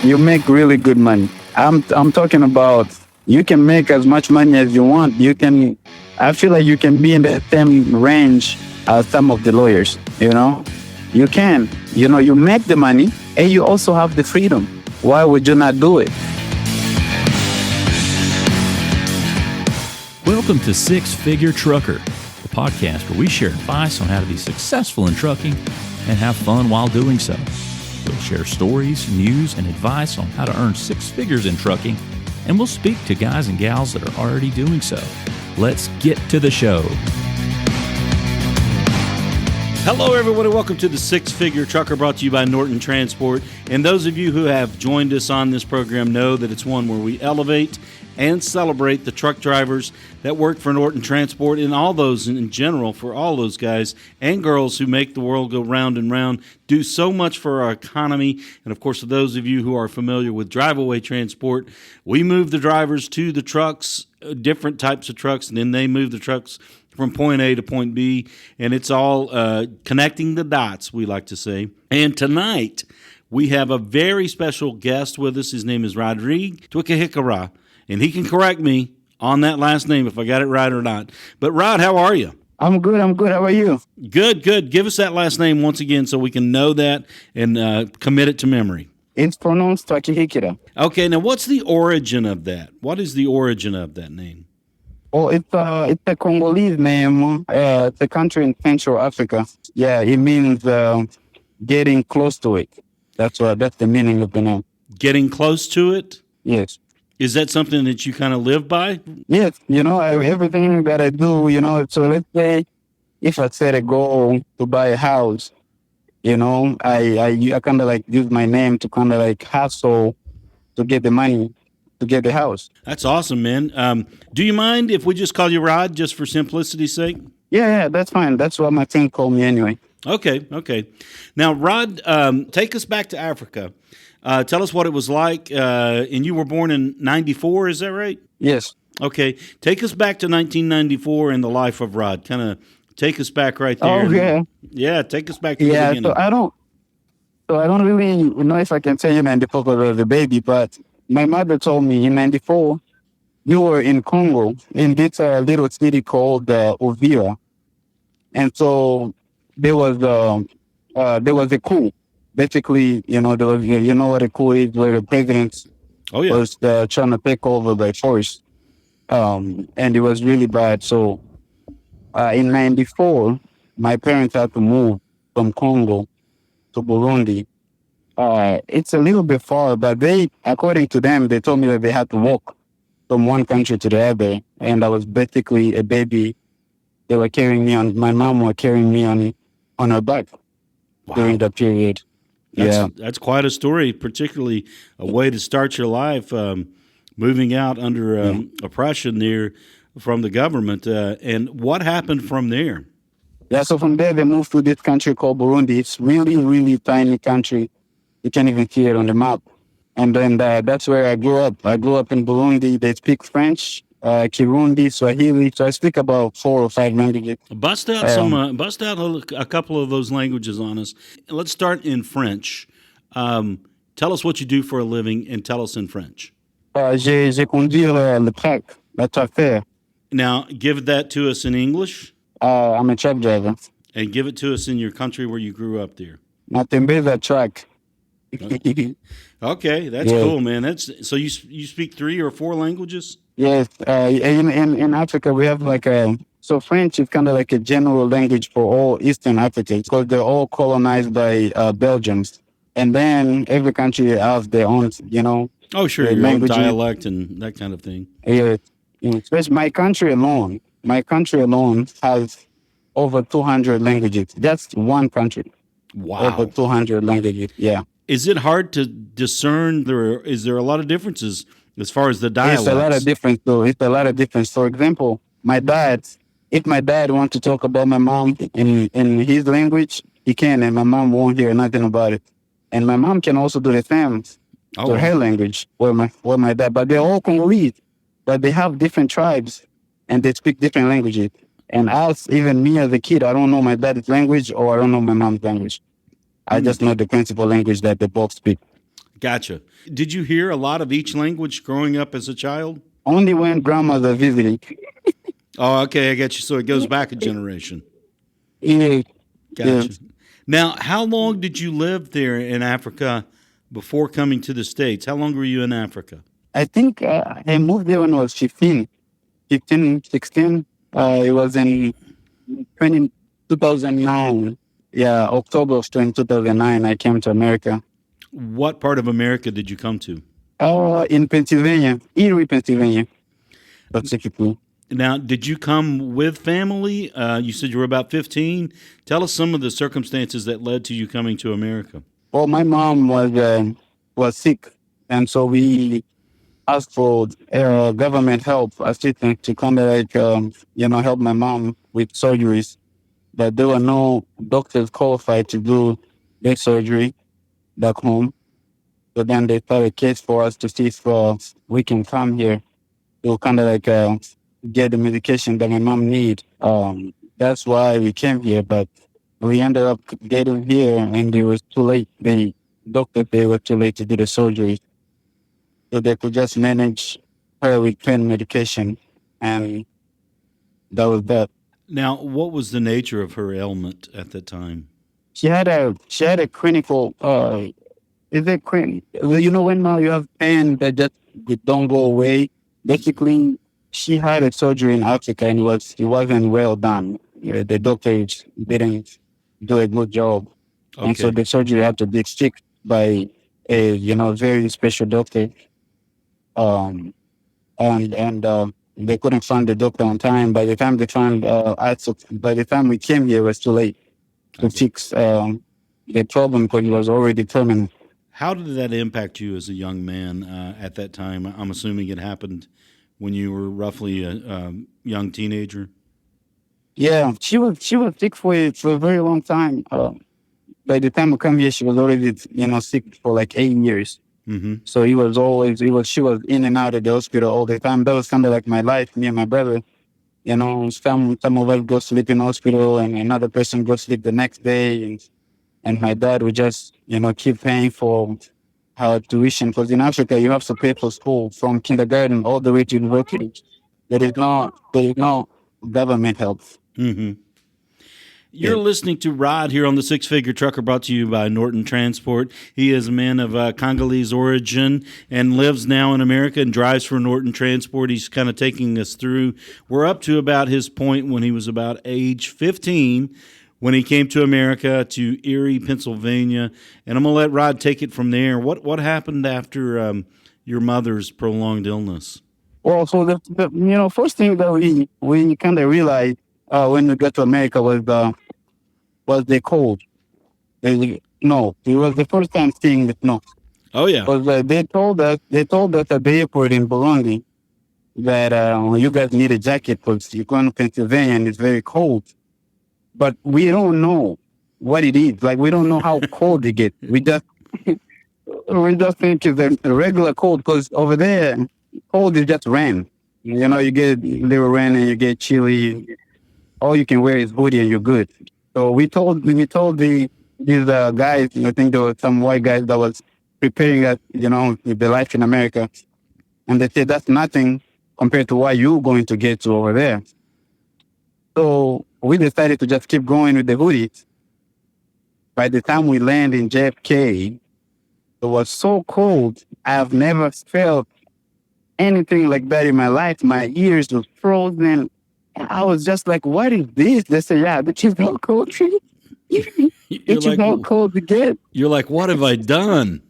you make really good money. I'm talking about you can make as much money as you want. I feel like you can be in the same range as some of the lawyers, You can. You make the money and you also have the freedom. Why would you not do it? Welcome to Six Figure Trucker, the podcast where we share advice on how to be successful in trucking and have fun while doing so. We'll share stories, news, and advice on how to earn six figures in trucking, and we'll speak to guys and gals that are already doing so. Let's get to the show. Hello, everyone, and welcome to the Six Figure Trucker, brought to you by Norton Transport. And those of you who have joined us on this program know that it's one where we elevate and celebrate the truck drivers that work for Norton Transport and all those in general, for all those guys and girls who make the world go round and round, do so much for our economy. And, of course, for those of you who are familiar with Driveaway Transport, we move the drivers to the trucks, different types of trucks, and then they move the trucks from point A to point B, and it's all connecting the dots, we like to say. And tonight, we have a very special guest with us. His name is Twakihikira, and he can correct me on that last name if I got it right or not. But Rod, how are you? I'm good. How are you? Good. Give us that last name once again so we can know that and commit it to memory. It's pronounced Twakihikira. Okay, now what's the origin of that? What is the origin of that name? Oh, it's a Congolese name. It's a country in Central Africa. Yeah, it means getting close to it. That's the meaning of the name. Getting close to it? Yes. Is that something that you kind of live by? Yes. Everything that I do, so let's say if I set a goal to buy a house, I kind of like use my name to kind of like hustle to get the money to get the house. That's awesome, man. Do you mind if we just call you Rod, just for simplicity's sake? Yeah, that's fine. That's what my friend called me anyway. Okay. Now, Rod, take us back to Africa. Tell us what it was like. And you were born in 94, is that right? Yes. Okay. Take us back to 1994 and the life of Rod. Kind of take us back right there. Oh, yeah. Yeah, take us back to the beginning. So I don't really know if I can tell you 94 because I was a baby, but my mother told me in 94, you were in Congo, in this little city called Uvira. And so there was a coup. Basically, there was, what a coup is, where the president was trying to take over by force. And it was really bad. So in 94, my parents had to move from Congo to Burundi. It's a little bit far, but according to them, they told me that they had to walk from one country to the other. And I was basically a baby. They were carrying me my mom was carrying me on her back during that period. That's quite a story, particularly a way to start your life, moving out under oppression there from the government. And what happened from there? Yeah, so from there, they moved to this country called Burundi. It's really, really tiny country. You can't even see it on the map. And then that's where I grew up. I grew up in Burundi. They speak French, Kirundi, Swahili. So I speak about 4 or 5 languages. Bust out a couple of those languages on us. Let's start in French. Tell us what you do for a living and tell us in French. Je conduis le truck, la tracteur. Now, give that to us in English. I'm a truck driver. And give it to us in your country where you grew up there. Matembeza truck. Okay, that's cool, man. So you speak 3 or 4 languages? Yes. In Africa, we have so French is kind of like a general language for all Eastern Africa because they're all colonized by Belgians. And then every country has their own, Oh, sure, your own dialect and that kind of thing. Yeah. Especially my country alone has over 200 languages. That's one country. Wow. Over 200 languages, yeah. Is it hard to discern? Is there a lot of differences as far as the dialects? It's a lot of difference, though. It's a lot of difference. For example, if my dad wants to talk about my mom in his language, he can, and my mom won't hear nothing about it. And my mom can also do the same to her language, where my dad, but they're all Congolese, but they have different tribes, and they speak different languages. And even me as a kid, I don't know my dad's language or I don't know my mom's language. I just know the principal language that they both speak. Gotcha. Did you hear a lot of each language growing up as a child? Only when grandmas are visiting. Oh, okay, I get you. So it goes back a generation. Yeah, yeah. Gotcha. Now, how long did you live there in Africa before coming to the States? How long were you in Africa? I think I moved there when I was 15, 16. It was in 2009. Yeah, October of 2009, I came to America. What part of America did you come to? In Pennsylvania, Erie, Pennsylvania, specifically. Now, did you come with family? You said you were about 15. Tell us some of the circumstances that led to you coming to America. Well, my mom was sick, and so we asked for government help, assistance to kind of help my mom with surgeries. But there were no doctors qualified to do the surgery back home. So then they started a case for us to see if we can come here to kind of get the medication that my mom need. That's why we came here, but we ended up getting here and it was too late. The doctor, they were too late to do the surgery. So they could just manage her with pain medication. And that was that. Now, what was the nature of her ailment at that time? She had a clinical, is it clinic? You know, when you have pain that just it don't go away, basically, she had a surgery in Africa and it wasn't well done. Yeah, the doctors didn't do a good job, and so Okay. the surgery had to be fixed by a very special doctor. Um, and they couldn't find the doctor on time. By the time they found us, by the time we came here, it was too late to Okay. fix the problem because it was already permanent. How did that impact you as a young man at that time? I'm assuming it happened when you were roughly a young teenager. Yeah, she was sick for a very long time. By the time we come here, she was already sick for like 8 years. Mm-hmm. So she was in and out of the hospital all the time. That was kind of like my life, me and my brother. Some of us go sleep in hospital and another person go sleep the next day. And my dad would just, keep paying for our tuition. Because in Africa, you have to pay for school from kindergarten all the way to university. There is no government help. Mm-hmm. Yeah. You're listening to Rod here on the Six Figure Trucker, brought to you by Norton Transport. He is a man of Congolese origin and lives now in America and drives for Norton Transport. He's kind of taking us through. We're up to about his point when he was about age 15 when he came to America, to Erie, Pennsylvania. And I'm going to let Rod take it from there. What happened after your mother's prolonged illness? Well, so the first thing that we kind of realized when we got to America was the cold. No, it was the first time seeing the snow. Oh, yeah. Because they told us at the airport in Burundi that you guys need a jacket because you're going to Pennsylvania and it's very cold. But we don't know what it is. Like, we don't know how cold it gets. We just think it's a regular cold because over there, cold is just rain. You get little rain and you get chilly. All you can wear is hoodie and you're good. So we told these guys, I think there were some white guys that was preparing us, with the life in America. And they said, that's nothing compared to what you're going to get to over there. So we decided to just keep going with the hoodies. By the time we land in JFK, it was so cold. I've never felt anything like that in my life. My ears were frozen. And I was just like, what is this? They said, yeah, this is how cold it is. It's like, how cold it gets. You're like, what have I done?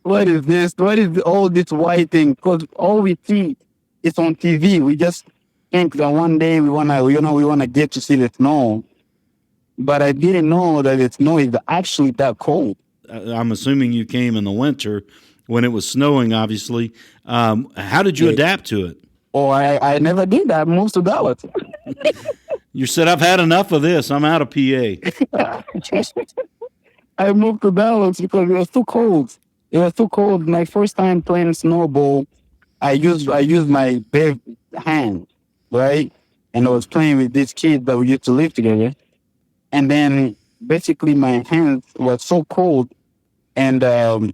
What is this? What is all this white thing? Because all we see is on TV. We just think that one day we wanna get to see the snow. But I didn't know that the snow is actually that cold. I'm assuming you came in the winter when it was snowing, obviously. How did you adapt to it? Oh, I never did that. I moved to Dallas. You said, I've had enough of this. I'm out of PA. I moved to Dallas because it was too cold. It was too cold. My first time playing snowball, I used my bare hand, right? And I was playing with these kids that we used to live together. And then basically my hands were so cold And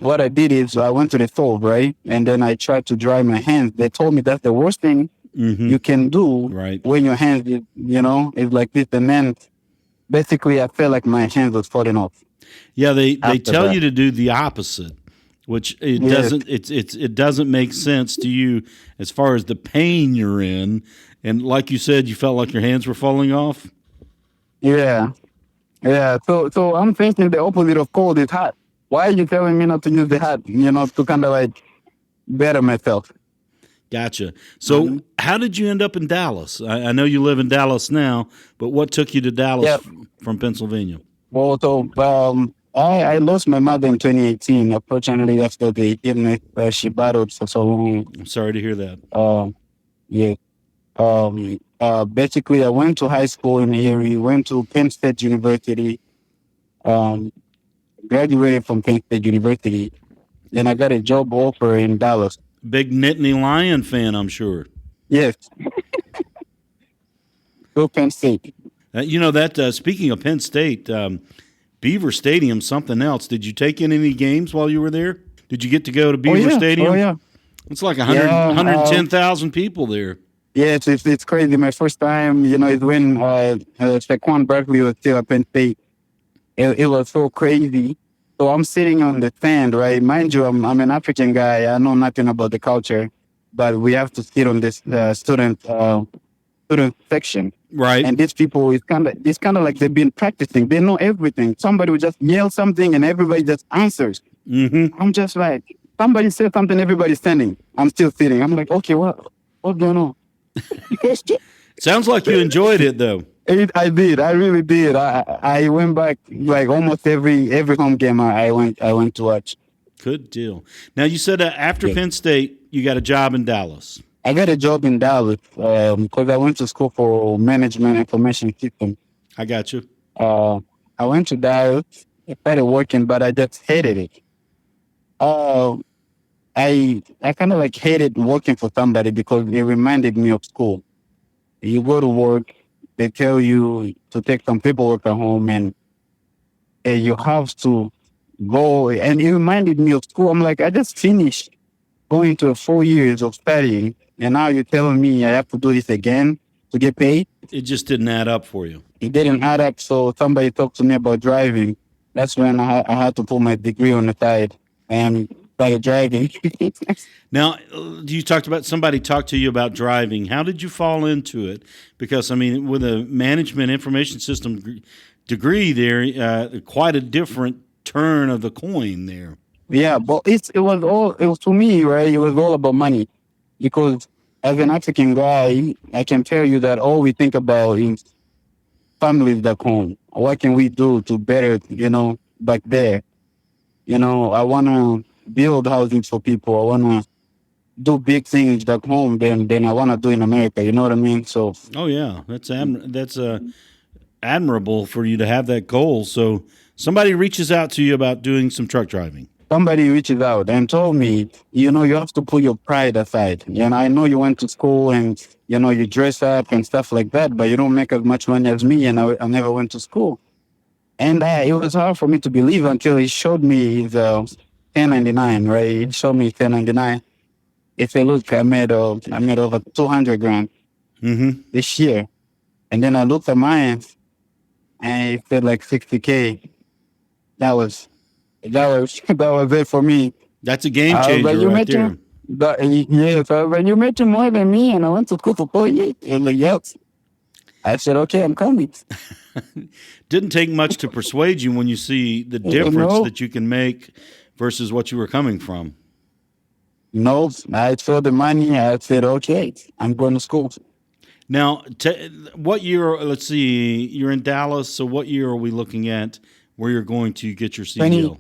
what I did is I went to the stove, right? And then I tried to dry my hands. They told me that's the worst thing you can do Right. when your hands, is like this. And then basically I felt like my hands was falling off Yeah, they after tell that. you to do the opposite, which Yes. it doesn't make sense to you as far as the pain you're in. And like you said, you felt like your hands were falling off. Yeah. Yeah. So I'm thinking the opposite of cold is hot. Why are you telling me not to use the hot, to kind of like better myself? Gotcha. So, Mhm. how did you end up in Dallas? I know you live in Dallas now, but what took you to Dallas Yeah. from Pennsylvania? Well, so I lost my mother in 2018. Unfortunately, after the illness, she battled for so long. I'm sorry to hear that. Yeah. Basically, I went to high school in Erie, went to Penn State University, um, graduated from Penn State University. Then I got a job offer in Dallas. Big Nittany Lion fan, I'm sure. Yes, go Penn State. You know that. Speaking of Penn State, Beaver Stadium's something else. Did you take in any games while you were there? Did you get to go to Oh Beaver yeah, oh Stadium? yeah, It's like yeah. 110,000 people there. Yeah, it's crazy. My first time, is when Saquon Barkley was still at Penn State. It was so crazy. So I'm sitting on the stand, right? Mind you, I'm an African guy. I know nothing about the culture, but we have to sit on this student section. Right. And these people, it's kind of like they've been practicing. They know everything. Somebody will just yell something, and everybody just answers. Mm-hmm. I'm just like, somebody said something, everybody's standing. I'm still sitting. I'm like, okay, what's going on? Sounds like you enjoyed it, though. I did. I really did. I went back like almost every home game I went to watch. Good deal. Now, you said after Yeah. Penn State, you got a job in Dallas. I got a job in Dallas because I went to school for management information system. I got you. I went to Dallas. I started working, but I just hated it. Uh, I kind of like hated working for somebody because it reminded me of school. You go to work, they tell you to take some paperwork at home, and you have to go. And it reminded me of school. I'm like, I just finished going to 4 years of studying, and now you're telling me I have to do this again to get paid. It just didn't add up for you. It didn't add up. So somebody talked to me about driving. That's when I had to put my degree on the side and started driving. Now, you talked about somebody talked to you about driving. How did you fall into it? Because, I mean, with a management information system degree there, quite a different turn of the coin there. Yeah, but it was to me, right? It was all about money, because as an African guy, I can tell you that all we think about is families back home. What can we do to better, back there? I wanna build houses for people. I wanna do big things back home than I wanna do in America. You know what I mean? So Oh yeah, that's admirable for you to have that goal. So somebody reaches out to you about doing some truck driving. somebody reaches out and told me, you have to put your pride aside. I know you went to school and, you dress up and stuff like that, but you don't make as much money as me, and I never went to school. And it was hard for me to believe until he showed me his 1099, right? He showed me 1099. He said, look, I made over 200 grand Mm-hmm. this year. And then I looked at mine and it said like 60K. That was that was it for me. That's a game I was changer like, you right making there. yeah, so I was like, you making more than me, and I went to school for 4 years. He was like, yep. I said, okay, I'm coming. Didn't take much to persuade you when you see the You difference know? that you can make versus what you were coming from. No, I saw the money. I said, okay, I'm going to school. Now, what year? Let's see. You're in Dallas, so what year are we looking at where you're going to get your 20, CDL?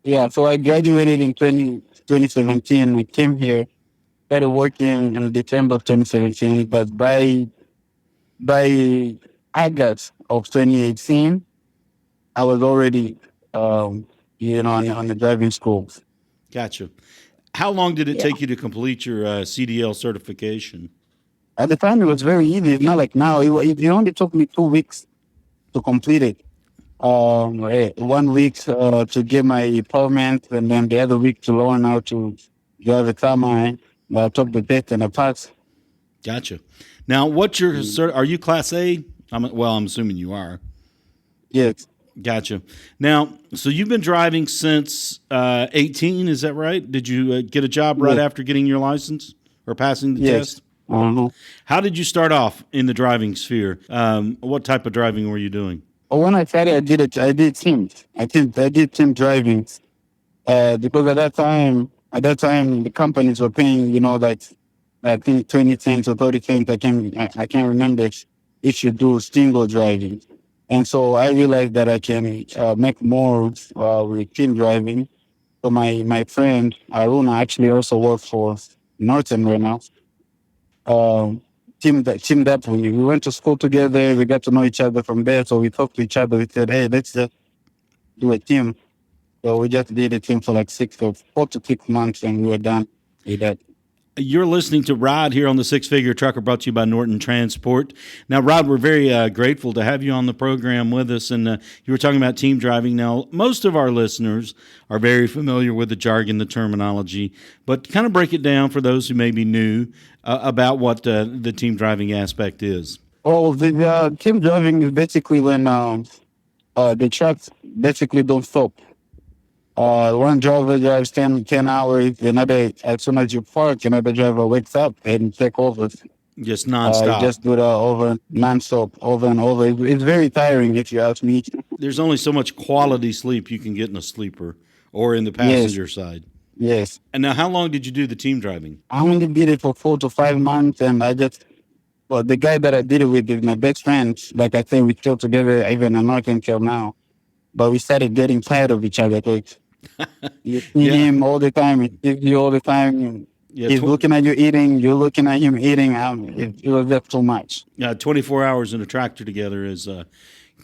yeah, so I graduated in 2017. I came here, started working in December of 2017, but by August of 2018, I was already, on the driving school. Gotcha. How long did it take you to complete your CDL certification? At the time, it was very easy. It's not like now. It only took me 2 weeks to complete it. one week to get my permit, and then the other week to learn how to drive a semi. Took the test and I passed. Gotcha. Now, what's your are you Class A? I'm assuming you are. Yes, Gotcha. Now, so you've been driving since 18, is that right? Did you get a job right yes, after getting your license or passing the yes. test? Uh-huh. How did you start off in the driving sphere? What type of driving were you doing? When I started, I did teams. I did team driving. Because at that time, the companies were paying, like, I think 20 cents or 30 cents. I can't remember if you do single driving. And so I realized that I can make more with team driving. So my friend Aruna actually also works for Norton right now. Um, teamed up. We went to school together. We got to know each other from there. So we talked to each other. We said, hey, let's just do a team. So we just did a team for like 4 to 6 months, and we were done with that. You're listening to Rod here on the Six Figure Trucker, brought to you by Norton Transport. Now, Rod, we're very grateful to have you on the program with us. And you were talking about team driving. Now, most of our listeners are very familiar with the jargon, the terminology, but kind of break it down for those who may be new about what the team driving aspect is. Oh, the team driving is basically when the trucks basically don't stop. One driver drives 10 hours, another, as soon as you park, another driver wakes up and take over. Just You nonstop. just do that over non-stop, over and over. It's very tiring if you ask me. There's only so much quality sleep you can get in a sleeper or in the Yes, passenger side. yes. And now, how long did you do the team driving? I only did it for 4 to 5 months, and well, the guy that I did it with is my best friend. Like I said, we're still together, even in North till now. But we started getting tired of each other. Like, you see Yeah. him all the time. He sees you all the time. Yeah. He's looking at you eating. You're looking at him eating. It was just too much. 24 hours in a tractor together is Yeah,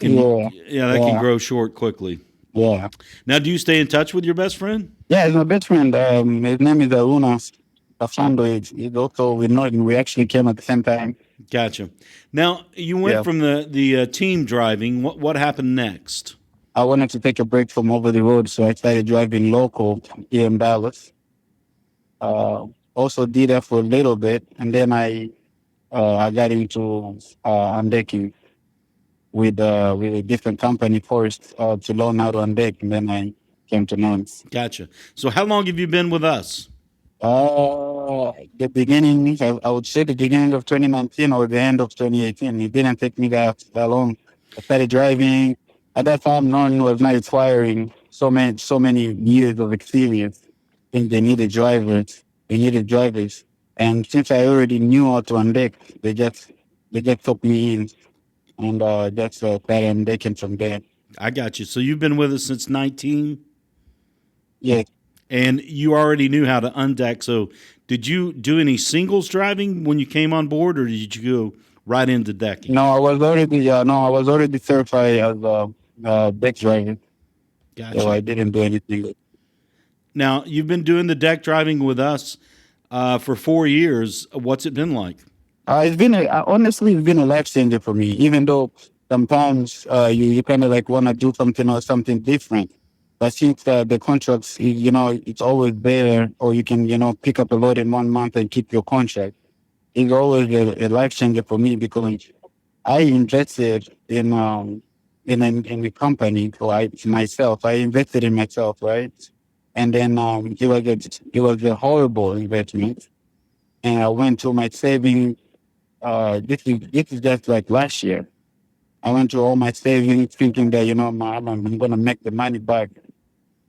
that can yeah, grow short quickly. yeah. Now, do you stay in touch with your best friend? Yeah, he's my best friend. His name is Aruna. Afando. He's also with Norton. We actually came at the same time. Gotcha. Now, you went Yeah. from the team driving. What happened next? I wanted to take a break from over the road, so I started driving local here in Dallas. Also did that for a little bit, and then I got into undecking with a different company first to learn how to undeck, and then I came to North. Gotcha. So, how long have you been with us? The beginning, I would say the beginning of 2019 or the end of 2018. It didn't take me that long. I started driving. At that time, none was not requiring so many years of experience. I think they needed drivers. They needed drivers. And since I already knew how to undeck, they just took me in, and that's started undecking from there. I got you. So, you've been with us since 19, Yeah. and you already knew how to undeck. So, did you do any singles driving when you came on board, or did you go right into decking? No, I was already certified as a deck driver, so Gotcha. I didn't do anything. Now, you've been doing the deck driving with us for 4 years. What's it been like? Honestly, it's been a life changer for me. Even though sometimes you kind of like want to do something or something different, but since the contracts, it's always there, or you can pick up a load in 1 month and keep your contract. It's always a life changer for me because I invested in the company, so I invested in myself, right? And then it was a horrible investment, and I went to my savings. This is just like last year. I went to all my savings thinking that I'm gonna make the money back,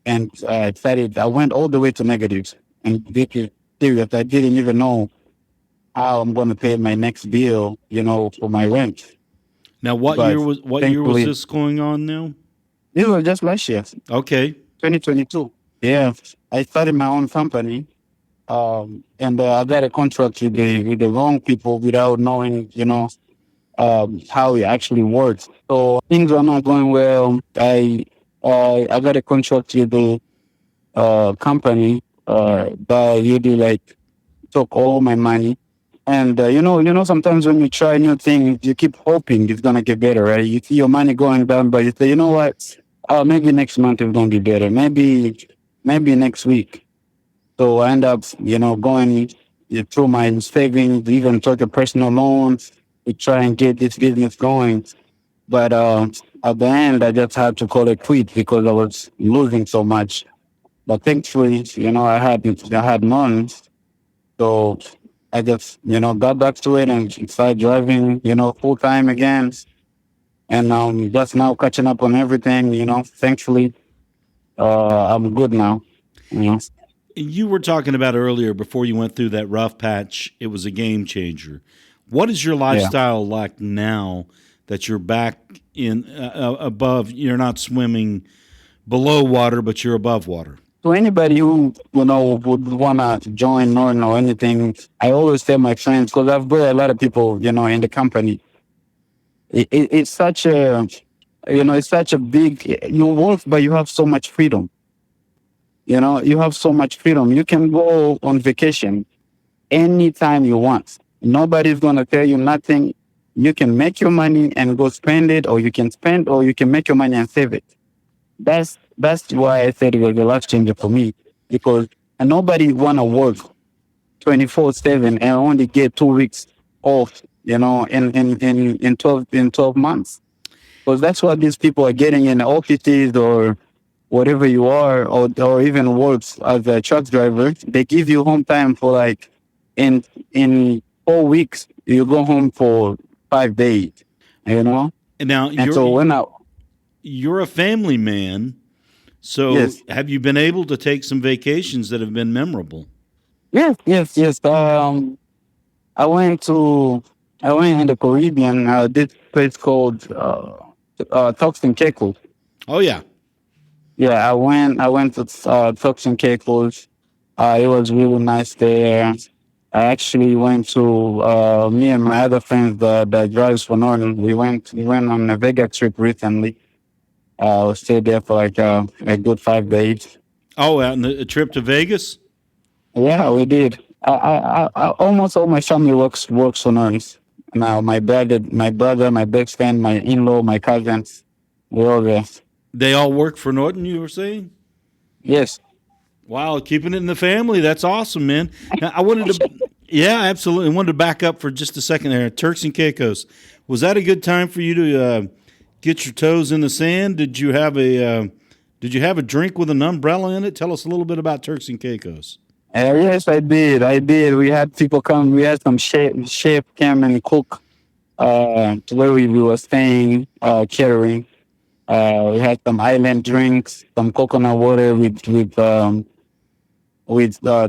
and I went all the way to negatives. And this is serious. I didn't even know how I'm gonna pay my next bill, for my rent. Now, But what year was thankfully, this going on now? this was just last year, Okay. 2022. Yeah, I started my own company, and I got a contract with the wrong people without knowing, how it actually works. So things are not going well. I got a contract with the company that really like took all my money, And sometimes when you try new things, you keep hoping it's gonna get better, right? You see your money going down, but you say, you know what? Maybe next month it's gonna be better. Maybe next week. So I end up, going through my savings, even took a personal loan to try and get this business going. But at the end, I just had to call it quit because I was losing so much. But thankfully, I had none. So I just, got back to it and started driving, full time again. And just now catching up on everything, thankfully, I'm good now. You know. You were talking about earlier before you went through that rough patch, it was a game changer. What is your Yeah. lifestyle like now that you're back in above? You're not swimming below water, but you're above water. To anybody who, would want to join Norton or anything, I always tell my friends, because I've got a lot of people, in the company. It's such a big, you work, but you have so much freedom. You have so much freedom. You can go on vacation anytime you want. Nobody's going to tell you nothing. You can make your money and go spend it, or you can spend, or you can make your money and save it. That's why I said it was a life changer for me, because nobody want to work 24/7 and only get 2 weeks off, in 12 months. Because that's what these people are getting in offices or whatever you are, or even works as a truck driver. They give you home time for like in 4 weeks. You go home for 5 days, you know. And now And so when I you're a family man, so yes, have you been able to take some vacations that have been memorable? yes. I went in the Caribbean. This place called Tucson Caicos. Oh yeah, Yeah, I went to Tucson Caicos. It was really nice there. I actually went to me and my other friends that drives for Northern. We went on a Vegas trip recently. We stayed there for like a good 5 days. oh, out in a trip to Vegas. Yeah, we did. Almost all my family works for Northern. Now my brother, my best friend, my in-law, my cousins, we're all there. They all work for Norton. You were saying? Yes. Wow, keeping it in the family. That's awesome, man. Now, yeah, absolutely. I wanted to back up for just a second there. Turks and Caicos. Was that a good time for you to get your toes in the sand? Did you have a drink with an umbrella in it? Tell us a little bit about Turks and Caicos. Yes, I did. I did. We had people come. We had some chef come and cook to where we were staying, catering. We had some island drinks, some coconut water with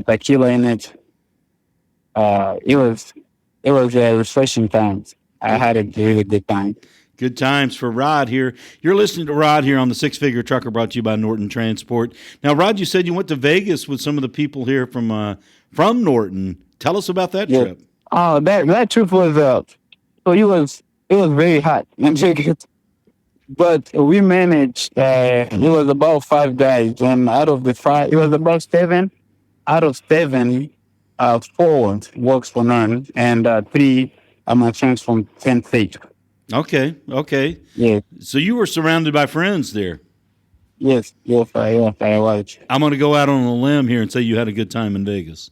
tequila in it. It was a refreshing time. I had a really good time. Good times for Rod here. You're listening to Rod here on the Six Figure Trucker, brought to you by Norton Transport. Now, Rod, you said you went to Vegas with some of the people here from Norton. Tell us about that Yeah. trip. Oh, that trip was so it was very hot in Vegas, but we managed. It was about 5 guys, and out of the five, it was about seven. Out of seven, four works for none, and three are my friends from Penn State. Okay. Yes, So you were surrounded by friends there. yes, I was. I'm going to go out on a limb here and say you had a good time in Vegas.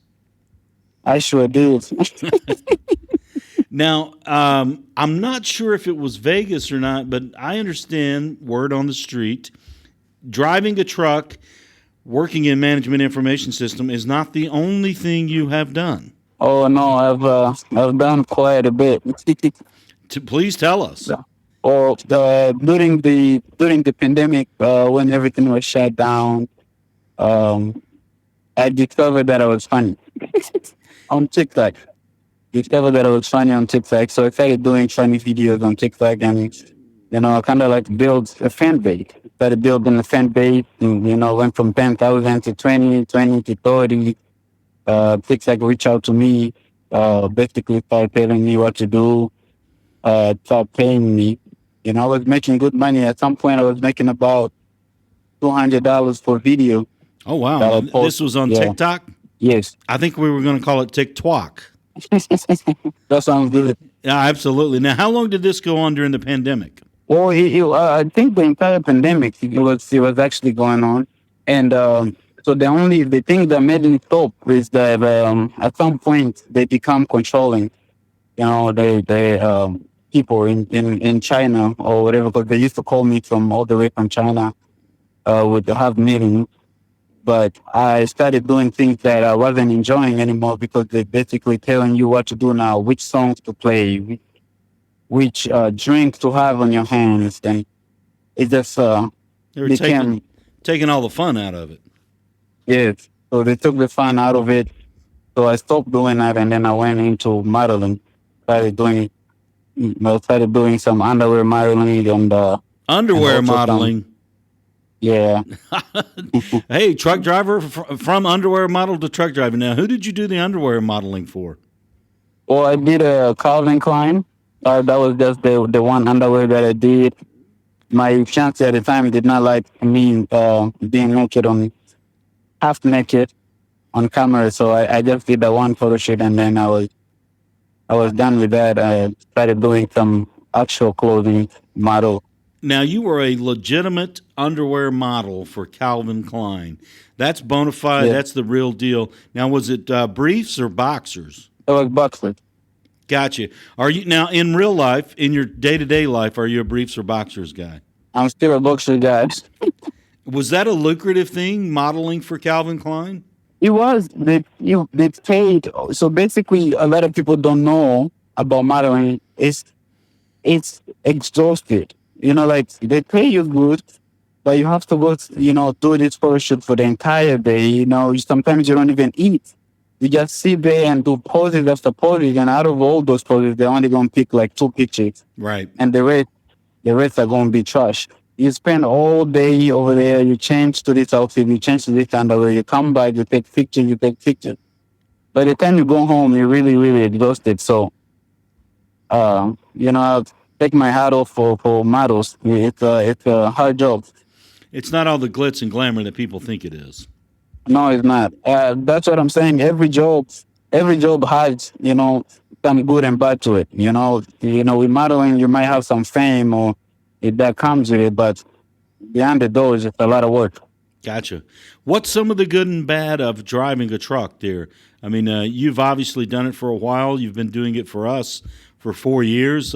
I sure did. Now, I'm not sure if it was Vegas or not, but I understand word on the street driving a truck, working in management information system is not the only thing you have done. Oh no, I've done quite a bit. Please tell us. Or during the pandemic, when everything was shut down, um, I discovered that I was funny on TikTok. Discovered that I was funny on TikTok, so I started doing funny videos on TikTok, and I kind of like build a fan base. Started building a fan base, and went from 10,000 to 20, 20 to 30. TikTok reached out to me, basically started telling me what to do, start paying me. I was making good money. At some point, I was making about $200 per video Oh, wow. that I This post. was on Yeah. TikTok? Yes. I think we were going to call it TikTok. That sounds good. Yeah, absolutely. Now, how long did this go on during the pandemic? Well, I think the entire pandemic it was actually going on, and so the thing that made me stop is that at some point they become controlling. They people in China or whatever, because they used to call me from all the way from China, would have meetings. But I started doing things that I wasn't enjoying anymore because they're basically telling you what to do now, which songs to play, which drink to have on your hands, and it just They were became taking all the fun out of it. yes. So they took the fun out of it. So I stopped doing that, and then I went into modeling. Started doing, started doing some underwear modeling and Underwear also some modeling. yeah. Hey, truck driver from underwear model to truck driver. Now, who did you do the underwear modeling for? Well, I did a Calvin Klein. That was just the one underwear that I did. My fiance at the time did not like me being naked on half naked on camera, so I just did the one photo shoot, and then I was done with that. I started doing some actual clothing model. Now, you were a legitimate underwear model for Calvin Klein. That's bona fide. Yeah, That's the real deal. Now, was it briefs or boxers? it was boxer. Gotcha. Are you now in real life, in your day-to-day life, are you a briefs or boxers guy? I'm still a boxer guy. Was that a lucrative thing, modeling for Calvin Klein? It was they paid. So basically, a lot of people don't know about modeling. It's exhausted. Like they pay you good, but you have to go, do this photo shoot for the entire day. Sometimes you don't even eat. You just sit there and do poses after poses, and out of all those poses, they're only gonna pick like two pictures, Right. and the rest are gonna be trash. You spend all day over there. You change to this outfit, you change to this underwear. You come back, you take pictures, you take pictures. By the time you go home, you're really, really exhausted. So, I'll take my hat off for models. It's a hard job. It's not all the glitz and glamour that people think it is. No, it's not. That's what I'm saying. Every job has, some good and bad to it. With modeling, you might have some fame or if that comes with it, but behind the door is just a lot of work. Gotcha. What's some of the good and bad of driving a truck there? I mean, you've obviously done it for a while. You've been doing it for us for 4 years.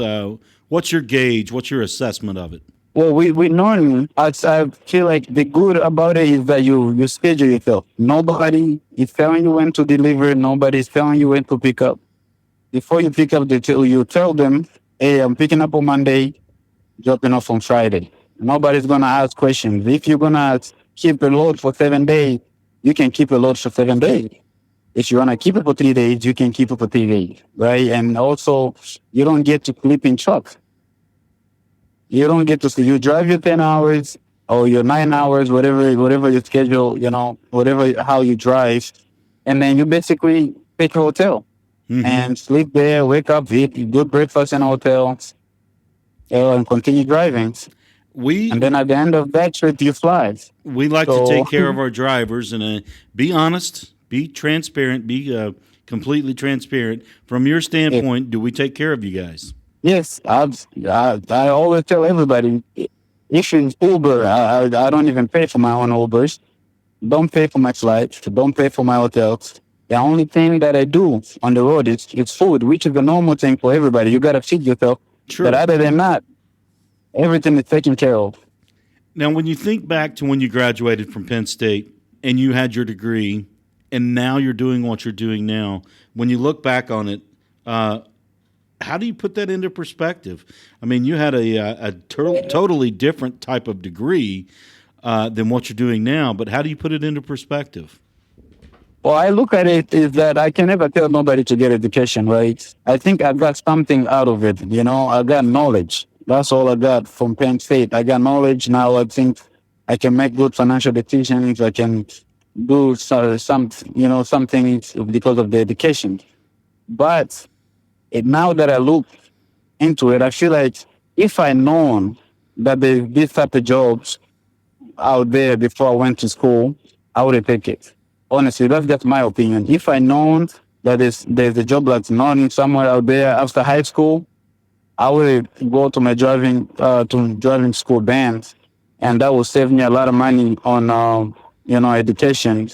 What's your gauge? What's your assessment of it? Well, we normally, I feel like the good about it is that you schedule yourself. Nobody is telling you when to deliver. Nobody is telling you when to pick up. Before you pick up, you tell them, hey, I'm picking up on Monday, dropping off on Friday. Nobody's going to ask questions. If you're going to keep a load for 7 days, you can keep a load for 7 days. If you want to keep it for 3 days, you can keep it for 3 days, right? And also, you don't get to sleep in trucks. You don't get to see. You drive your 10 hours or your 9 hours, whatever your schedule, whatever how you drive, and then you basically pick a hotel and sleep there, wake up, eat good breakfast in a hotel, and continue driving. We And then at the end of that trip, you fly. we like to So take care of our drivers and be honest, be transparent, be completely transparent. From your yeah. standpoint, do we take care of you guys? Yes, I always tell everybody, if it's Uber, I don't even pay for my own Ubers. Don't pay for my flights. Don't pay for my hotels. The only thing that I do on the road is food, which is the normal thing for everybody. You gotta feed yourself. But True. other than that, everything is taken care of. Now, when you think back to when you graduated from Penn State and you had your degree, and now you're doing what you're doing now, when you look back on it, how do you put that into perspective? I mean, you had a totally different type of degree than what you're doing now, but how do you put it into perspective? Well, I look at it is that I can never tell nobody to get education, right? I think I got something out of it. I got knowledge. That's all I got from Penn State. I got knowledge. Now I think I can make good financial decisions. I can do something because of the education. But now that I look into it, I feel like if I known that there's this type of jobs out there before I went to school, I would have taken it. Honestly, that's just my opinion. If I known there's a job that's not somewhere out there after high school, I would go to my driving school band, and that will save me a lot of money on education.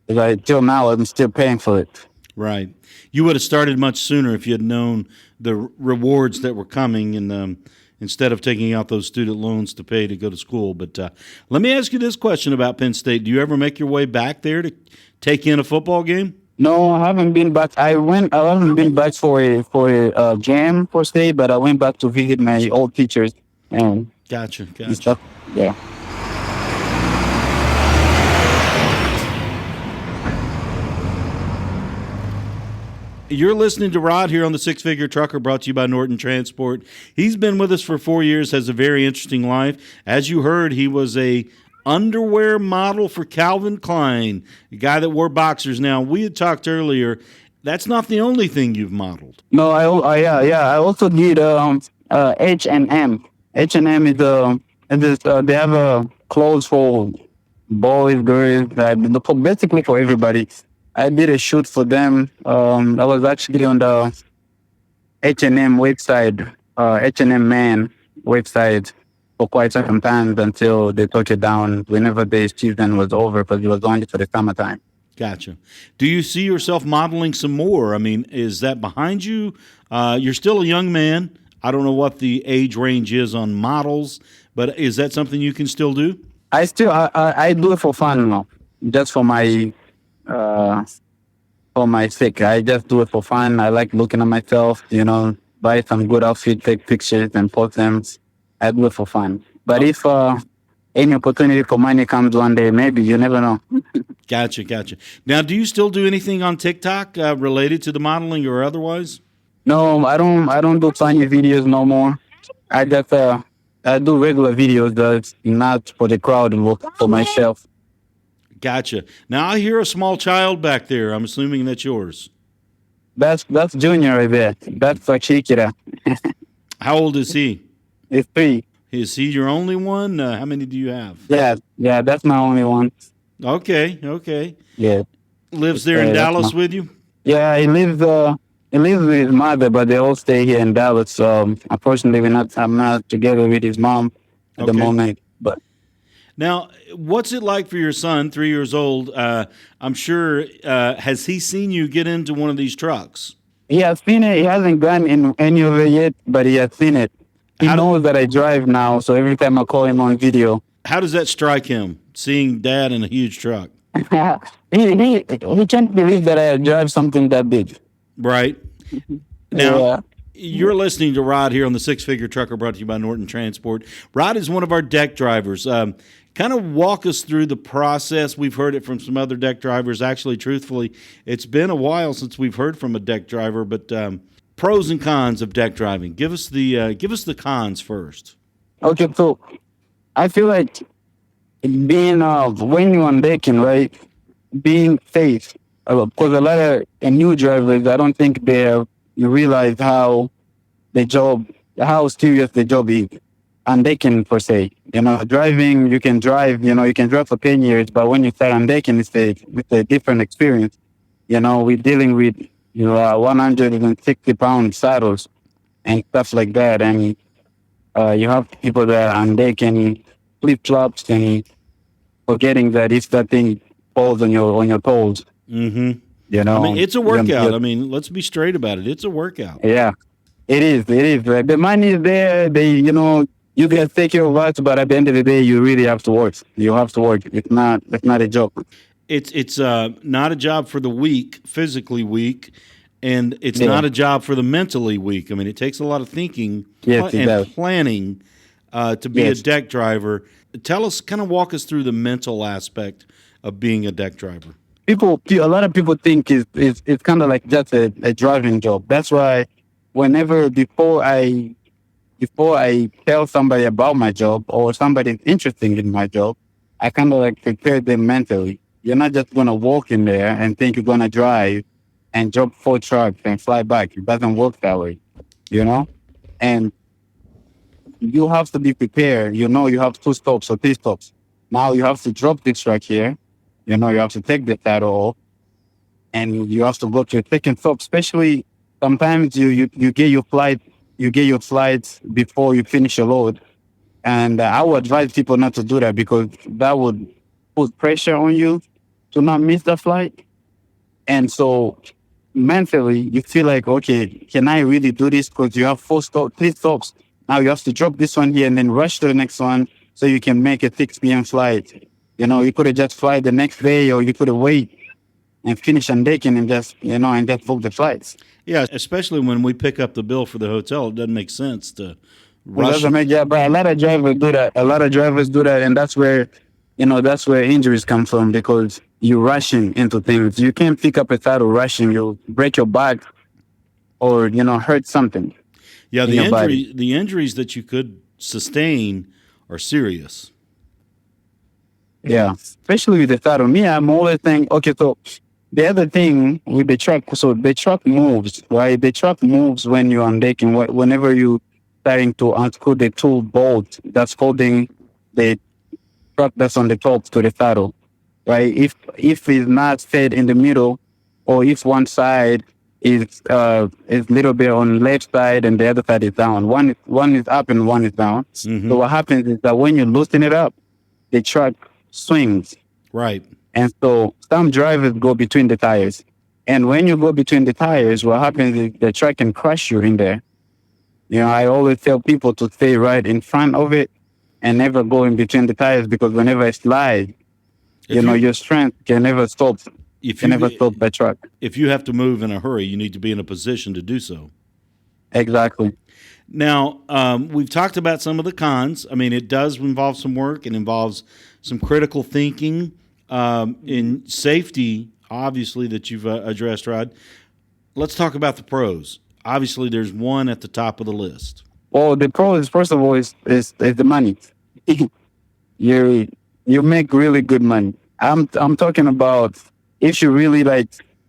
Like till now, I'm still paying for it. Right. You would have started much sooner if you had known the rewards that were coming, and instead of taking out those student loans to pay to go to school. But let me ask you this question about Penn State: do you ever make your way back there to take in a football game? No, I haven't been back. I haven't been back for a jam for state, but I went back to visit my old teachers and Gotcha. stuff. Yeah. You're listening to Rod here on the Six Figure Trucker, brought to you by Norton Transport. He's been with us for 4 years, has a very interesting life. As you heard, he was a underwear model for Calvin Klein, a guy that wore boxers. Now, we had talked earlier, that's not the only thing you've modeled. No, yeah. I also did H&M. H&M is they have clothes for boys, girls, basically for everybody. I did a shoot for them. I was actually on the H&M website, H&M Man website for quite some time until they took it down whenever the season was over, because it was only for the summertime. Gotcha. Do you see yourself modeling some more? I mean, is that behind you? You're still a young man. I don't know what the age range is on models, but is that something you can still do? I do it for fun now, just for my sake. I just do it for fun. I like looking at myself, buy some good outfit, take pictures and post them. I do it for fun. But if any opportunity for money comes one day, maybe, you never know. Gotcha. Now, do you still do anything on TikTok related to the modeling or otherwise? No, I don't do funny videos no more. I just I do regular videos that's not for the crowd and for myself. Gotcha. Now, I hear a small child back there. I'm assuming that's yours. That's Junior right there. That's Twakihikira. How old is he? It's 3. Is he your only one? How many do you have? Yeah, that's my only one. Okay. Yeah. Lives there in Dallas with you? Yeah, he lives with his mother, but they all stay here in Dallas. Unfortunately, I'm not together with his mom at the moment. But now, what's it like for your son, 3 years old? I'm sure, has he seen you get into one of these trucks? He has seen it. He hasn't gone in any of it yet, but he has seen it. He knows that I drive now, so every time I call him on video. How does that strike him, seeing Dad in a huge truck? he can't believe that I drive something that big. Right. Now, you're listening to Rod here on the Six Figure Trucker, brought to you by Norton Transport. Rod is one of our deck drivers. Kind of walk us through the process. We've heard it from some other deck drivers. Actually, truthfully, it's been a while since we've heard from a deck driver, but pros and cons of deck driving. Give us the cons first. Okay, so I feel like being when you're on decking, right, being safe. Because a lot of new drivers, I don't think you realize how serious the job is. And decking per se, driving, you can drive for 10 years, but when you start on decking, it's a different experience. We're dealing with 160-pound saddles and stuff like that, and you have people that are on deck and flip-flops and forgetting that if that thing falls on your toes. Mm-hmm. I mean, it's a workout. I mean, let's be straight about it. It's a workout. Yeah, it is. Right? The money is there. You can take care of us, but at the end of the day, you really have to work. You have to work. It's not a job. It's not a job for the weak, physically weak, and it's not a job for the mentally weak. I mean, it takes a lot of thinking and planning to be a deck driver. Tell us, kind of walk us through the mental aspect of being a deck driver. A lot of people think it's kind of like just a driving job. That's why before I tell somebody about my job or somebody's interested in my job, I kind of like prepare them mentally. You're not just going to walk in there and think you're going to drive and jump 4 trucks and fly back. It doesn't work that way, And you have to be prepared. You have 2 stops or 3 stops. Now you have to drop this truck here. You have to take the saddle off and you have to go to a second stop. Especially sometimes you get your flight before you finish your load, and I would advise people not to do that because that would put pressure on you to not miss the flight. And so mentally, you feel like, okay, can I really do this? Because you have three stops. Now you have to drop this one here and then rush to the next one so you can make a 6 p.m. flight. You could have just fly the next day, or you could have wait and finish on decking and just book the flights. Yeah, especially when we pick up the bill for the hotel, it doesn't make sense to It rush. doesn't make, yeah, but a lot of drivers do that. A lot of drivers do that, and that's where injuries come from because you're rushing into things. You can't pick up a saddle rushing. You'll break your back or, hurt something. Yeah, in your body. the injuries that you could sustain are serious. Yeah, especially with the saddle. Me, I'm always saying, okay, so the other thing with the truck, so the truck moves, right? The truck moves when you're on decking. Whenever you starting to unscrew the tool bolt that's holding the truck that's on the top to the saddle, right? If it's not set in the middle, or if one side is a little bit on left side and the other side is down, one is up and one is down. Mm-hmm. So what happens is that when you loosen it up, the truck swings. Right. And so some drivers go between the tires. And when you go between the tires, what happens is the truck can crush you in there. I always tell people to stay right in front of it and never go in between the tires, because whenever it slides, your strength can never stop. Stop the truck. If you have to move in a hurry, you need to be in a position to do so. Exactly. Now, we've talked about some of the cons. I mean, it does involve some work. It involves some critical thinking in safety, obviously, that you've addressed, Rod. Let's talk about the pros. Obviously, there's one at the top of the list. Well, the pros, first of all, is the money. You make really good money. I'm talking about if you really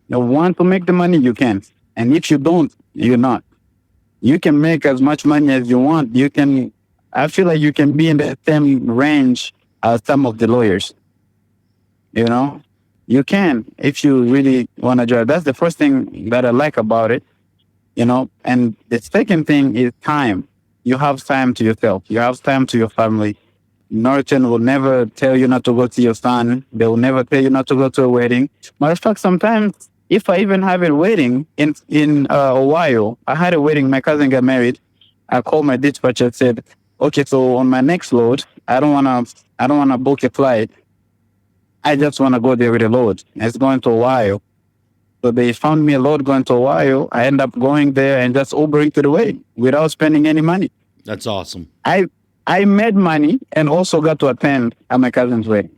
want to make the money, you can. And if you don't, you're not. You can make as much money as you want. I feel like you can be in the same range as some of the lawyers. You can if you really want to drive. That's the first thing that I like about it. And the second thing is time. You have time to yourself. You have time to your family. Norton will never tell you not to go to your son. They will never tell you not to go to a wedding. Matter of fact, sometimes if I even have a wedding in Ohio, I had a wedding. My cousin got married. I called my dispatcher and said, "Okay, so on my next load, I don't wanna book a flight. I just wanna go there with a load. It's going to Ohio." So they found me a load going to Ohio. I end up going there and just Ubering to the wedding without spending any money. That's awesome. I made money and also got to attend at my cousin's wedding.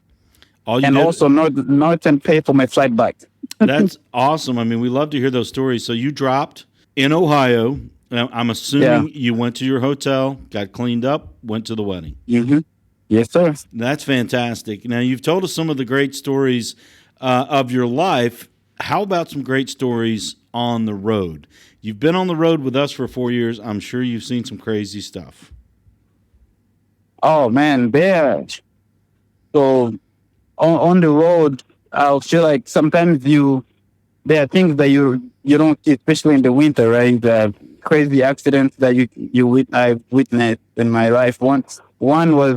Also Norton paid for my flight back. That's awesome. I mean, we love to hear those stories. So you dropped in Ohio. Now, I'm assuming you went to your hotel, got cleaned up, went to the wedding. Mm-hmm. Yes, sir. That's fantastic. Now, you've told us some of the great stories of your life. How about some great stories on the road? You've been on the road with us for 4 years. I'm sure you've seen some crazy stuff. Oh, man, there. So on the road, I feel like sometimes there are things that you don't see, especially in the winter, right? The crazy accidents that I've witnessed in my life. One was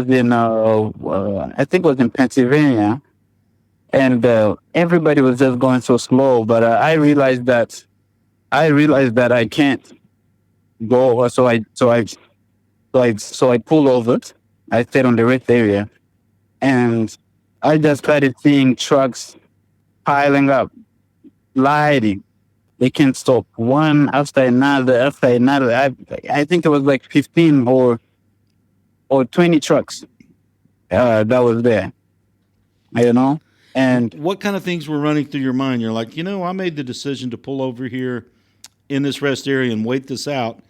in I think it was in Pennsylvania, and everybody was just going so slow. But I realized that I can't go, so I pulled over. I stayed on the rest area, and I just started seeing trucks piling up, sliding. They can't stop, one after another. I think it was like 15 or 20 trucks that was there. And what kind of things were running through your mind? You're like, I made the decision to pull over here in this rest area and wait this out.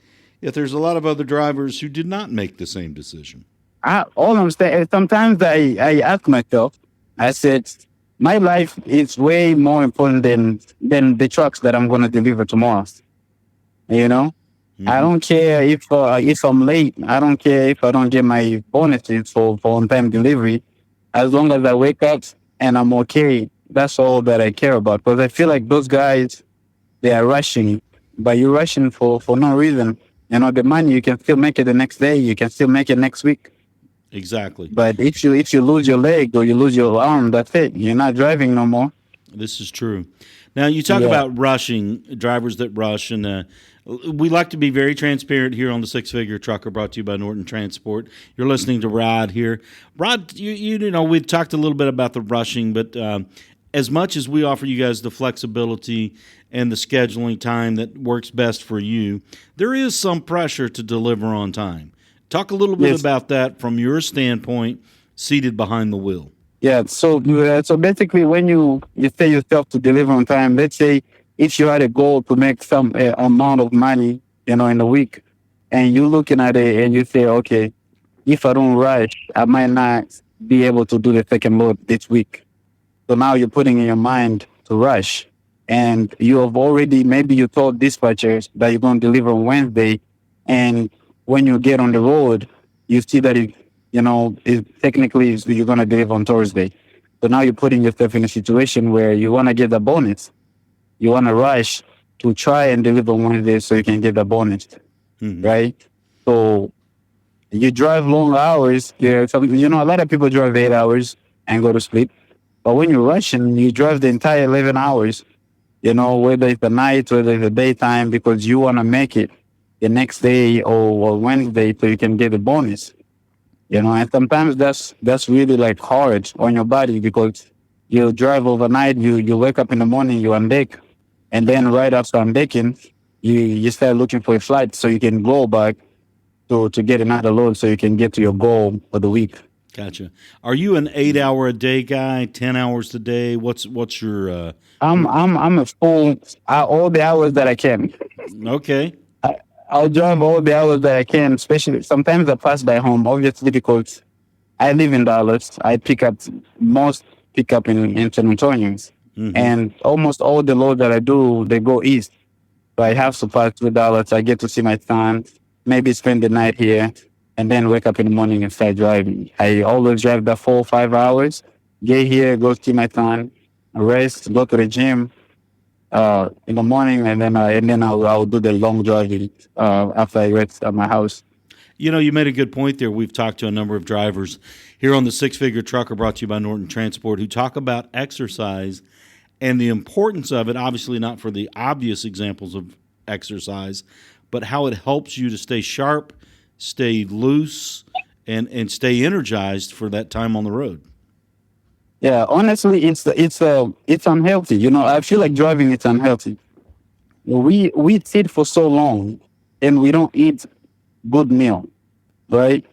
Yet there's a lot of other drivers who did not make the same decision. All I'm saying, sometimes I ask myself, I said, my life is way more important than the trucks that I'm going to deliver tomorrow. Mm-hmm. I don't care if I'm late. I don't care if I don't get my bonuses for on-time delivery. As long as I wake up and I'm okay. That's all that I care about. Because I feel like those guys, they are rushing, but you're rushing for no reason. The money, you can still make it the next day. You can still make it next week. Exactly. But if you lose your leg or you lose your arm, that's it. You're not driving no more. This is true. Now, you talk Yeah. about rushing, drivers that rush, and we like to be very transparent here on the Six Figure Trucker, brought to you by Norton Transport. You're listening to Rod here. Rod, we talked a little bit about the rushing, but as much as we offer you guys the flexibility and the scheduling time that works best for you, there is some pressure to deliver on time. Talk a little bit Yes. about that from your standpoint, seated behind the wheel. Yeah. So basically, when you say yourself to deliver on time, let's say if you had a goal to make some amount of money, in a week, and you're looking at it and you say, okay, if I don't rush, I might not be able to do the second load this week. So now you're putting in your mind to rush. And you have already, maybe you told dispatchers that you're going to deliver on Wednesday. And when you get on the road, you see that you're going to deliver on Thursday. So now you're putting yourself in a situation where you want to get the bonus. You want to rush to try and deliver on Wednesday so you can get the bonus, right? So you drive long hours. Yeah, a lot of people drive 8 hours and go to sleep. But when you're rushing, you drive the entire 11 hours, whether it's the night, whether it's the daytime, because you want to make it the next day or Wednesday so you can get the bonus. And sometimes that's really like hard on your body because you drive overnight, you wake up in the morning, you undeck, and then right after undecking, you start looking for a flight so you can go back to get another load so you can get to your goal for the week. Gotcha. Are you an 8 hour a day guy? 10 hours a day? What's your? I'm a full all the hours that I can. Okay. I'll drive all the hours that I can. Especially sometimes I pass by home. Obviously because I live in Dallas. I pick up in San Antonio, and almost all the loads that I do they go east. So I have to pass through Dallas. I get to see my son. Maybe spend the night here. And then wake up in the morning and start driving. I always drive the 4 or 5 hours, get here, go see my son, rest, go to the gym in the morning, and then I'll do the long driving after I rest at my house. You made a good point there. We've talked to a number of drivers here on the Six Figure Trucker, brought to you by Norton Transport, who talk about exercise and the importance of it, obviously not for the obvious examples of exercise, but how it helps you to stay sharp, stay loose, and stay energized for that time on the road. Yeah, honestly, it's unhealthy. I feel like driving it's unhealthy. We sit for so long, and we don't eat good meal, right?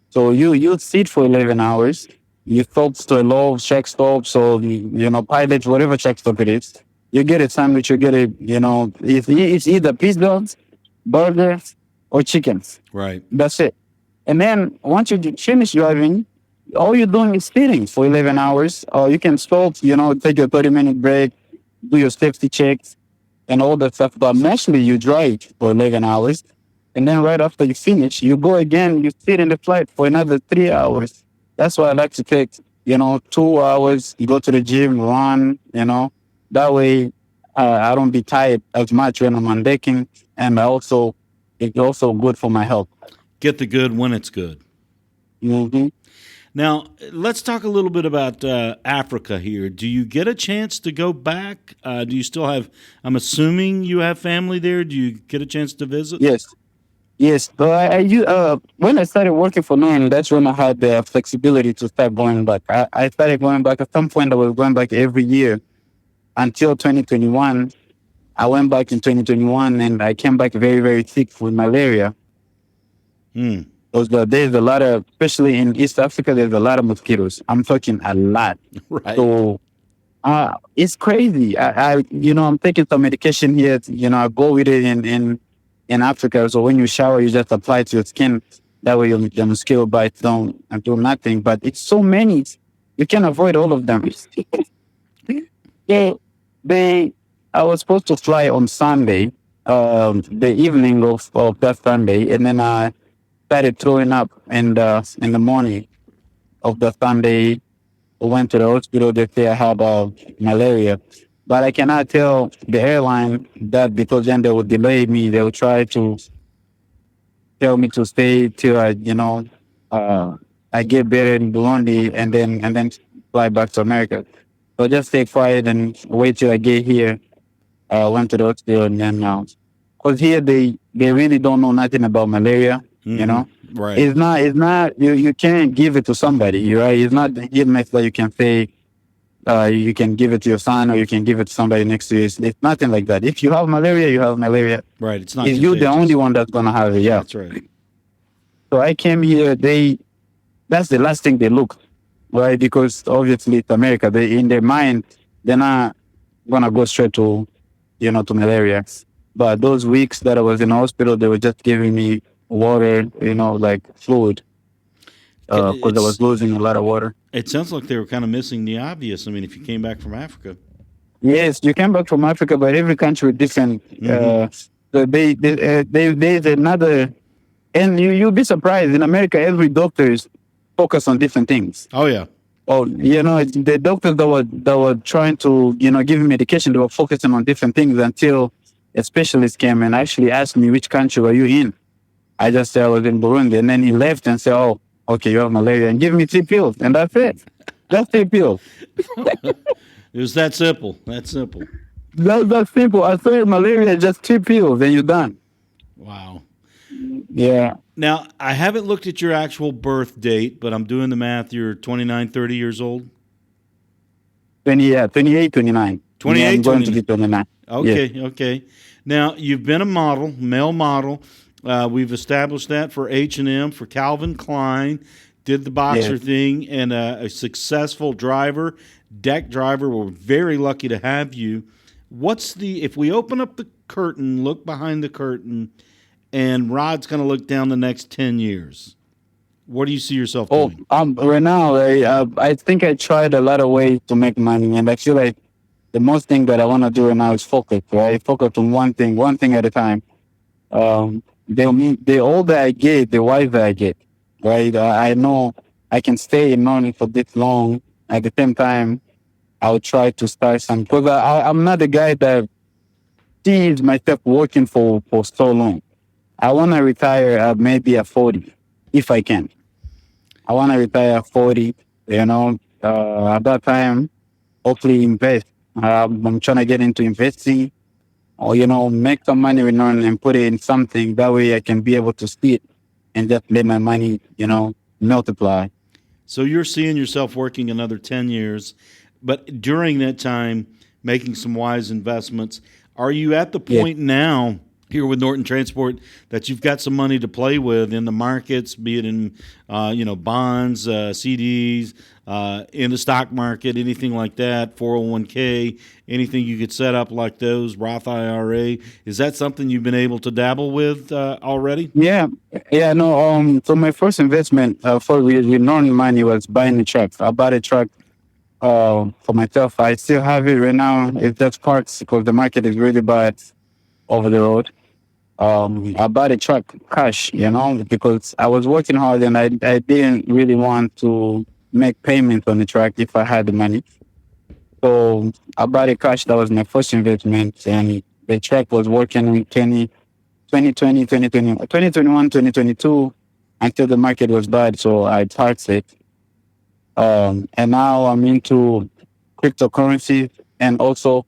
So you sit for 11 hours. You stop to a low check stop, so pilot whatever check stop it is. You get a sandwich. You get it's either pizza, burgers, or chickens. Right. That's it. And then once you finish driving, all you're doing is sitting for 11 hours. Or you can stop, take a 30-minute break, do your safety checks and all that stuff. But mostly you drive for 11 hours. And then right after you finish, you go again, you sit in the flight for another 3 hours. That's why I like to take, 2 hours, you go to the gym, run, that way I don't be tired as much when I'm on decking. And it's also good for my health. Get the good when it's good. Mm-hmm. Now, let's talk a little bit about Africa here. Do you get a chance to go back? Do you still have, I'm assuming you have family there. Do you get a chance to visit? Yes. So when I started working for Norton, that's when I had the flexibility to start going back. I started going back. At some point, I was going back every year until 2021. I went back in 2021 and I came back very, very sick with malaria. Because there's a lot of, especially in East Africa, there's a lot of mosquitoes. I'm talking a lot. Right. So it's crazy. I'm taking some medication here. I go with it in Africa. So when you shower, you just apply it to your skin. That way the mosquito bites don't do nothing. But it's so many. You can avoid all of them. I was supposed to fly on Sunday, the evening of that Sunday, and then I started throwing up in the morning of the Sunday. went to the hospital. They say I had malaria, but I cannot tell the airline that because then they would delay me. They would try to tell me to stay till uh, I get better in Burundi and then fly back to America. So just stay quiet and wait till I get here. Went to the hospital and then because here they really don't know nothing about malaria. You know, Right. it's not you can't give it to somebody, right? It's not the illness that you can say you can give it to your son or you can give it to somebody next to you. It's nothing like that. If you have malaria, you have malaria. Right. It's not It's you the contagious. only one that's gonna have it. Yeah. That's right. So I came here. That's the last thing they look, right? Because obviously it's America. They in their mind they're not gonna go straight to malaria. But those weeks that I was in the hospital, they were just giving me water, like fluid, because I was losing a lot of water. It sounds like they were kind of missing the obvious. I mean, if you came back from Africa. Yes, you came back from Africa, but every country is different. So there's another, and you'll be surprised. In America, every doctor is focused on different things. Oh, yeah. Oh, the doctors that were trying to give me medication, they were focusing on different things until a specialist came and actually asked me which country were you in. I just said I was in Burundi, and then he left and said, "Oh, okay, you have malaria," and give me 3 pills, and that's it. That's 3 pills. It was that simple. That simple. That's simple. I said malaria, just 3 pills, and you're done. Wow. Yeah. Now, I haven't looked at your actual birth date, but I'm doing the math. You're 29, 30 years old? 28, 29. 28, I'm going to 29. be 29. Okay, Yes. okay. Now, you've been a model, male model. We've established that for H&M, for Calvin Klein, did the boxer Yes. thing, and a successful driver, deck driver. We're very lucky to have you. If we open up the curtain, look behind the curtain, and Rod's going to look down the next 10 years, what do you see yourself Oh, doing? right now, I think I tried a lot of ways to make money, and I feel like the most thing that I want to do right now is focus, right? Focus on one thing at a time. The older I get, the wiser I get, right? I know I can stay in money for this long. At the same time, I'll try to start some, because I'm not the guy that sees myself working for so long. I want to retire maybe at 40, if I can. I want to retire at 40, at that time, hopefully invest. I'm trying to get into investing or, make some money and put it in something. That way I can be able to see it and just let my money, multiply. So you're seeing yourself working another 10 years, but during that time, making some wise investments. Are you at the point now here with Norton Transport that you've got some money to play with in the markets, be it in, bonds, CDs, in the stock market, anything like that, 401k, anything you could set up like those, Roth IRA? Is that something you've been able to dabble with already? Yeah. Yeah. No. So my first investment with Norton money was buying a truck. I bought a truck for myself. I still have it right now. It's just parts because the market is really bad over the road. I bought a truck cash, because I was working hard and I didn't really want to make payments on the truck if I had the money. So I bought a cash. That was my first investment, and the truck was working in 2020, 2021, 2022 until the market was bad. So I parked it. And now I'm into cryptocurrency and also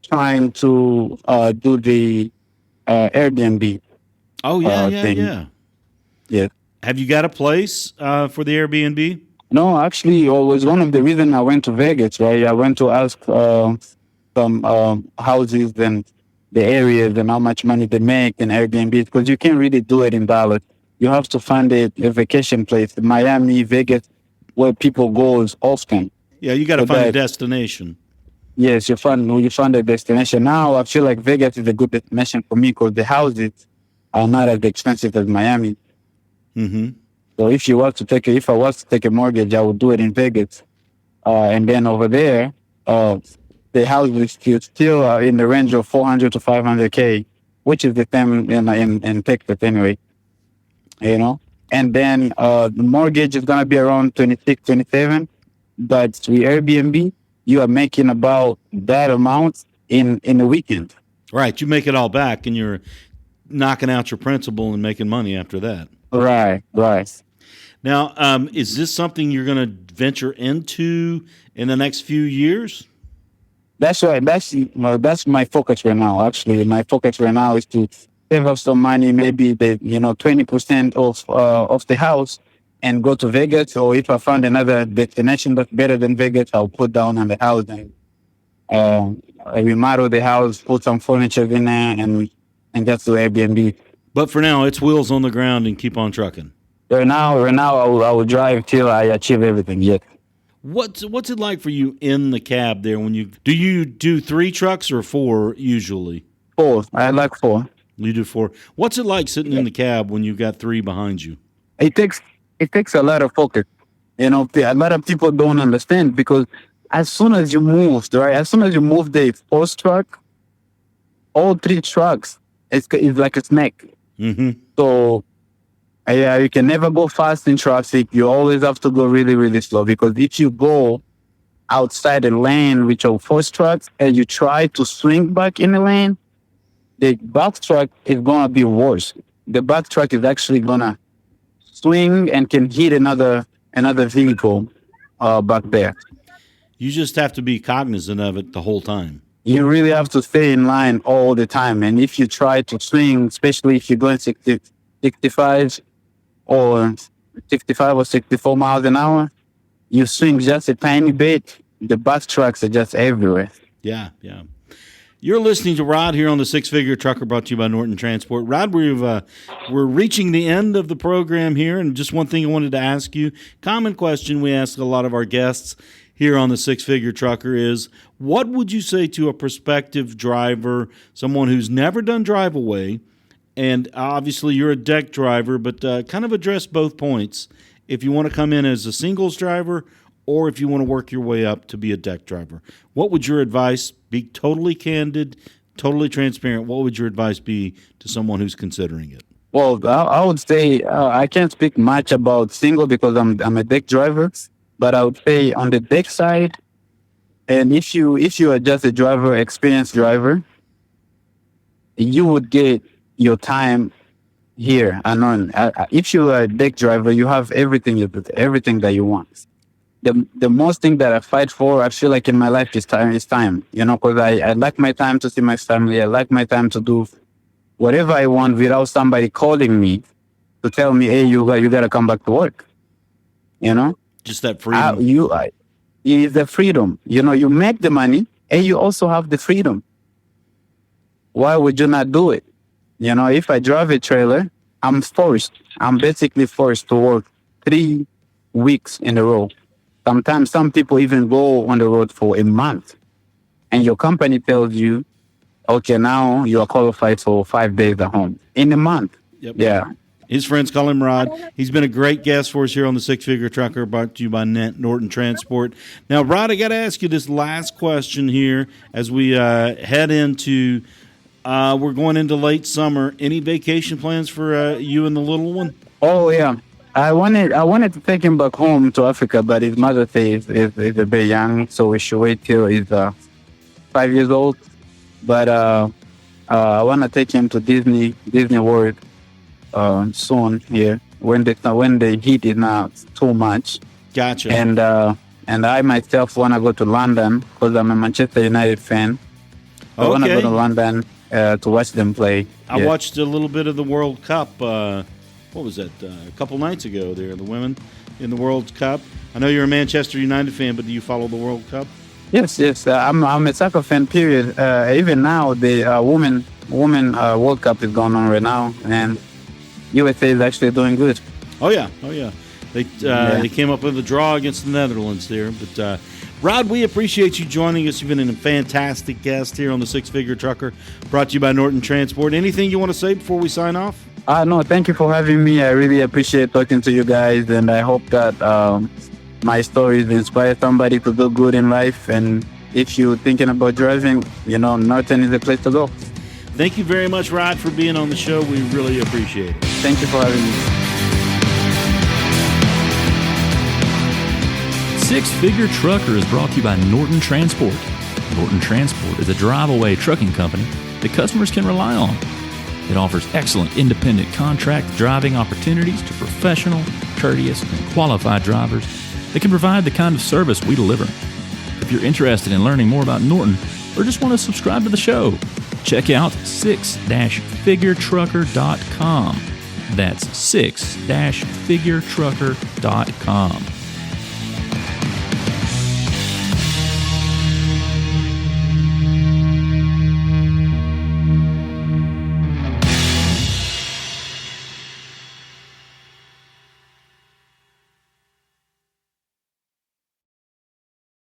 trying to do the Airbnb Oh, yeah. thing. Yeah. Have you got a place for the Airbnb? No, actually, it was one of the reasons I went to Vegas, right? I went to ask some houses and the areas and how much money they make in Airbnb, because you can't really do it in Dallas. You have to find a vacation place, Miami, Vegas, where people go often. Yeah, you got to So find a that- destination. Yes, you find a destination. Now I feel like Vegas is a good destination for me because the houses are not as expensive as Miami. Mm-hmm. So if I was to take a mortgage, I would do it in Vegas, and then over there, the houses still are in the range of 400 to 500K, which is the same in Texas anyway. And then the mortgage is gonna be around 26, 27. But with Airbnb, you are making about that amount in a weekend. Right. You make it all back, and you're knocking out your principal and making money after that. Right, right. Now, is this something you're going to venture into in the next few years? That's right. That's my focus right now. Actually, my focus right now is to save up some money, maybe 20% of the house, and go to Vegas. Or if I find another destination that's better than Vegas, I'll put down on the house and I remodel the house, put some furniture in there, and just do Airbnb. But for now, it's wheels on the ground and keep on trucking. Right now, I will drive till I achieve everything. Yes. What's it like for you in the cab there when you do 3 trucks or 4 usually? 4. I like 4. You do 4. What's it like sitting in the cab when you've got 3 behind you? It takes a lot of focus. A lot of people don't understand because as soon as you move, right? As soon as you move the first truck, all 3 trucks, it's like a snake. Mm-hmm. So, yeah, you can never go fast in traffic. You always have to go really, really slow because if you go outside the lane with your first truck and you try to swing back in the lane, the back truck is gonna be worse. The back truck is actually gonna swing and can hit another vehicle back there. You just have to be cognizant of it the whole time. You really have to stay in line all the time. And if you try to swing, especially if you're going 65 or 64 miles an hour, you swing just a tiny bit, the back trucks are just everywhere. Yeah, yeah. You're listening to Rod here on the Six Figure Trucker, brought to you by Norton Transport. Rod, we're reaching the end of the program here, and just one thing I wanted to ask you. Common question we ask a lot of our guests here on the Six Figure Trucker is, what would you say to a prospective driver, someone who's never done Driveaway, and obviously you're a deck driver, but kind of address both points. If you want to come in as a singles driver or if you want to work your way up to be a deck driver, what would your advice be? Totally candid, totally transparent. What would your advice be to someone who's considering it? Well, I would say I can't speak much about single because I'm a deck driver, but I would say on the deck side, and if you are just a driver, experienced driver, you would get your time here. And if you are a deck driver, you have everything that you want. The most thing that I fight for, I feel like in my life is time. Because I like my time to see my family. I like my time to do whatever I want without somebody calling me to tell me, hey, you got to come back to work. Just that freedom. It's the freedom. You make the money and you also have the freedom. Why would you not do it? If I drive a trailer, I'm basically forced to work 3 weeks in a row. Sometimes some people even go on the road for a month. And your company tells you, okay, now you are qualified for 5 days at home in a month. Yep. Yeah. His friends call him Rod. He's been a great guest for us here on the Six Figure Trucker, brought to you by Norton Transport. Now, Rod, I got to ask you this last question here as we head into we're going into late summer. Any vacation plans for you and the little one? Oh yeah, I wanted to take him back home to Africa, but his mother says is a bit young, so we should wait till he's 5 years old. But I want to take him to Disney World soon here when the heat is not too much. Gotcha. And I myself want to go to London because I'm a Manchester United fan. I want to go to London to watch them play. I watched a little bit of the World Cup. What was that? A couple nights ago there, the women in the World Cup. I know you're a Manchester United fan, but do you follow the World Cup? Yes. I'm a soccer fan, period. Even now, the women World Cup is going on right now, and USA is actually doing good. Oh, yeah. They came up with a draw against the Netherlands there, but Rod, we appreciate you joining us. You've been a fantastic guest here on the Six Figure Trucker, brought to you by Norton Transport. Anything you want to say before we sign off? No, thank you for having me. I really appreciate talking to you guys, and I hope that my stories inspire somebody to do good in life. And if you're thinking about driving, Norton is the place to go. Thank you very much, Rod, for being on the show. We really appreciate it. Thank you for having me. Six Figure Trucker is brought to you by Norton Transport. Norton Transport is a drive-away trucking company that customers can rely on. It offers excellent independent contract driving opportunities to professional, courteous, and qualified drivers that can provide the kind of service we deliver. If you're interested in learning more about Norton or just want to subscribe to the show, check out 6-figuretrucker.com. That's 6-figuretrucker.com.